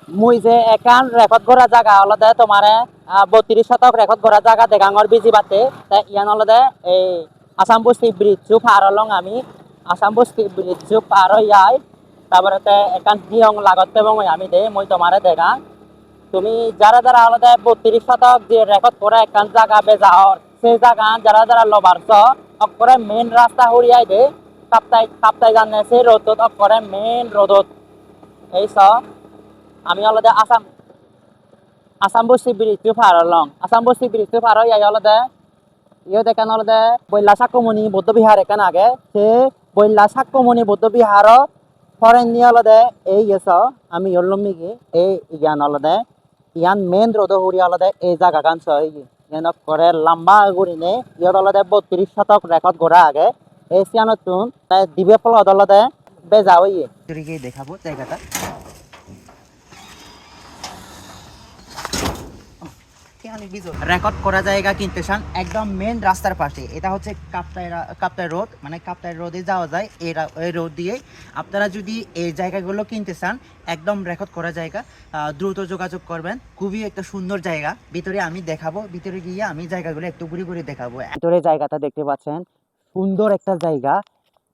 মুই যে একান রেকর্ড করা জায়গা হলদে তোমারে 32 শতক রেকর্ড করা জায়গা দেখাঙর বিজি বাতে ইয়ান হলদে এই আসাম বস্তি ব্রিজ চু পার হলং আমি আসাম বস্তি ব্রিজ চু পার হইয়াই তারপরে একান হিয়ং লাগতে এবং আমি দে মই তোমারে দেখা তুমি যারা যারা হলদে 32 শতক যে রেকর্ড করে একান জায়গা বেজাহর সেই জায়গা যারা যারা লবারছ অকরে মেন রাস্তা হরিয়াই দে কাপ্তাই কাপ্তাই জানে সেই রোদত অকরে মেন রোদত এই স আমি হলদে আসাম আসাম বস্তি ব্রিজটো পার হলং আসাম বস্তি ব্রিজটো পার হইয়াই হলদে ইয়ে দেখান হলদে বৈলা সাক্কমণি বৌদ্ধ বিহার এখান আগে সে বৈলা সাক্কমণি বৌদ্ধ বিহার ফরেন নিয়ে হলদে এই গেছ আমি হলম নাকি এই ইয়ান হলদে ইয়ান মেন রোদ হরি হলদে এই জায়গা গান সই ইয়ান করে লম্বা ঘুরিনে ইয়ত হলদে 32 শতক রেকর্ড ঘোরা আগে এই সিয়ানতুন তাই দিবে ফলত হলদে বেজা হইয়ে দেখাবো জায়গাটা রেকর্ড করা জায়গা কিনতে চান একদম মেন রাস্তার পাশে এটা হচ্ছে কাপ্তাই রোড মানে কাপ্তাই রোডে যাওয়া যায় এই রোড দিয়ে আপনারা যদি এই জায়গাগুলো কিনতে চান একদম রেকর্ড করা জায়গা দ্রুত যোগাযোগ করবেন খুবই একটা সুন্দর জায়গা ভিতরে আমি দেখাবো ভিতরে গিয়ে আমি জায়গাগুলো একটু ঘুরে ঘুরে দেখাবো ভিতরে জায়গাটা দেখতে পাচ্ছেন সুন্দর একটা জায়গা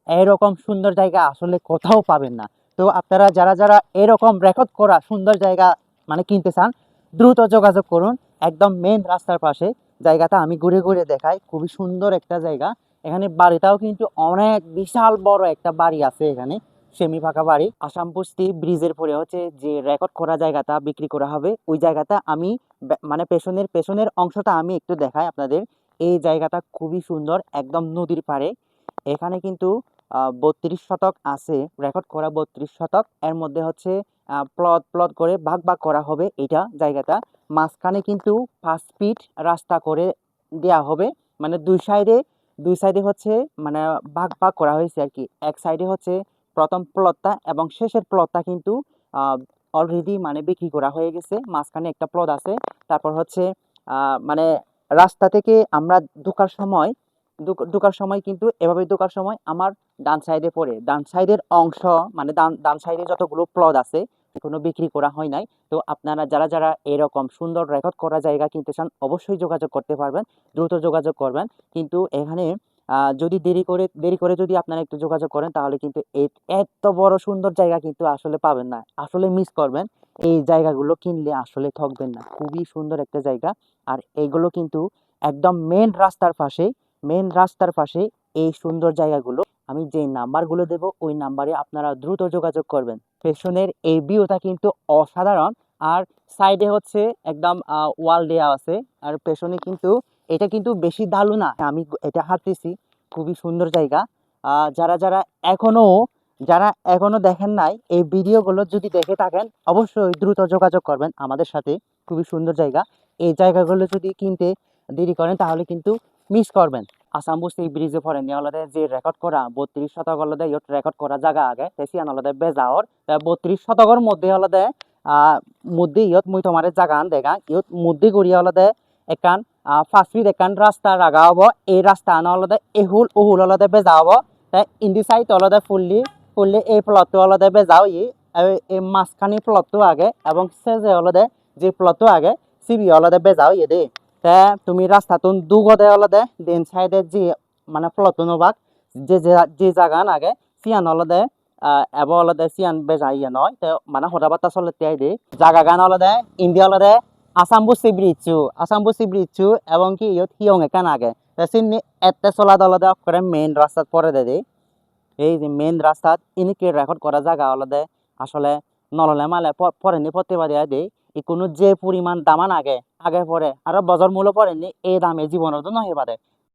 এরকম সুন্দর জায়গা আসলে কোথাও পাবেন না তো আপনারা যারা যারা এরকম রেকর্ড করা সুন্দর জায়গা মানে কিনতে চান দ্রুত যোগাযোগ করুন একদম মেন রাস্তার পাশে জায়গাটা আমি ঘুরে ঘুরে দেখাই খুবই সুন্দর একটা জায়গা এখানে বাড়িটাও কিন্তু অনেক বিশাল বড় একটা বাড়ি আছে এখানে সেমি ফাঁকা বাড়ি আসাম বস্তি ব্রিজের পরে হচ্ছে যে রেকর্ড করা জায়গাটা বিক্রি করা হবে ওই জায়গাটা আমি মানে পেছনের অংশটা আমি একটু দেখাই আপনাদের এই জায়গাটা খুবই সুন্দর একদম নদীর পাড়ে এখানে কিন্তু 32 শতক আছে রেকর্ড করা 32 শতক এর মধ্যে হচ্ছে প্লট প্লট করে ভাগ ভাগ করা হবে এটা জায়গাটা মাঝখানে কিন্তু 5 ফিট রাস্তা করে দেয়া হবে মানে দুই সাইডে হচ্ছে মানে ভাগ ভাগ করা হয়েছে আর কি এক সাইডে হচ্ছে প্রথম প্লটটা এবং শেষের প্লটটা কিন্তু অলরেডি মানে বিক্রি করা হয়ে গেছে মাঝখানে একটা প্লট আছে তারপর হচ্ছে মানে রাস্তা থেকে আমরা ঢোকার সময় কিন্তু এভাবে ঢোকার সময় আমার ডান সাইডে পড়ে ডান সাইডের অংশ মানে ডান সাইডে যতগুলো প্লট আছে কোনো বিক্রি করা হয় নাই তো আপনারা যারা যারা এরকম সুন্দর রেকর্ড করা জায়গা কিনতে চান অবশ্যই যোগাযোগ করতে পারবেন দ্রুত যোগাযোগ করবেন কিন্তু এখানে যদি দেরি করে যদি আপনারা একটু যোগাযোগ করেন তাহলে কিন্তু এত বড় সুন্দর জায়গা কিন্তু আসলে পাবেন না আসলে মিস করবেন এই জায়গাগুলো কিনলে আসলে ঠকবেন না খুবই সুন্দর একটা জায়গা আর এগুলো কিন্তু একদম মেন রাস্তার পাশে এই সুন্দর জায়গাগুলো আমি যে নাম্বারগুলো দেব ওই নাম্বারে আপনারা দ্রুত যোগাযোগ করবেন পেছনের এই ভিউটা কিন্তু অসাধারণ আর সাইডে হচ্ছে একদম ওয়াল দেওয়া আছে আর পেছনে কিন্তু এটা কিন্তু বেশি ঢালু না আমি এটা হাঁটতেছি খুবই সুন্দর জায়গা যারা যারা এখনো দেখেন নাই এই ভিডিওগুলো যদি দেখে থাকেন অবশ্যই দ্রুত যোগাযোগ করবেন আমাদের সাথে খুবই সুন্দর জায়গা এই জায়গাগুলো যদি কিনতে দেরি করেন তাহলে কিন্তু মিস করবেন আসাম বস্তি ব্রিজে পরে নিয়ে হলদে যে রেকর্ড করা 32 শতক হলদে ইয়ত রেকর্ড করা জায়গা আগে তেসিয়ান হলদে বেজাওর 32 শতকর মধ্যে হলদে মধ্যে ইয়ত মুই তোমার জাগান দেখা ইয়ত মধ্যে করিয়া হলদে একান 5 ফিট একান রাস্তা রাগা হব এই রাস্তা আনা হলদে এহুল ওহুল হলদে বেজা হব তাই ইন্দি সাইড হলদে ফুললি এই প্লটটো হলদে বেজাও এই মাঝখানি প্লটটো আগে এবং সেজে হলদে যে প্লটটো আগে সিবি হলদে বেজাও দেই তে তুমি রাস্তাতুন দুগদে হলদে দেন সাইডে যে মানে প্লটটো নবাক যে জাগান আগে সিয়ান হলদে এবার হলদে সিয়ান বেজা নয় তে মানে হঠাৎ চলে তিয়াই দি জাগা গান হলদে ইন্ডিয়া হলদে আসাম বস্তি ব্রিজ এবং কি ইয়ত হিয়ং একান আগে সিন্নি এতে চলা হলদে করে মেইন রাস্তাত পরে দে এই যে মেইন রাস্তাত ইনিকে রেকর্ড করা জায়গা হলদে আসলে নললে মালে পরেনি প্রতিবাদী দেই কোনো যে পরিমাণ দামান আগে পরে আর বজর মূল্য পড়েনি এই দামে জীবনের তো নহে বাদে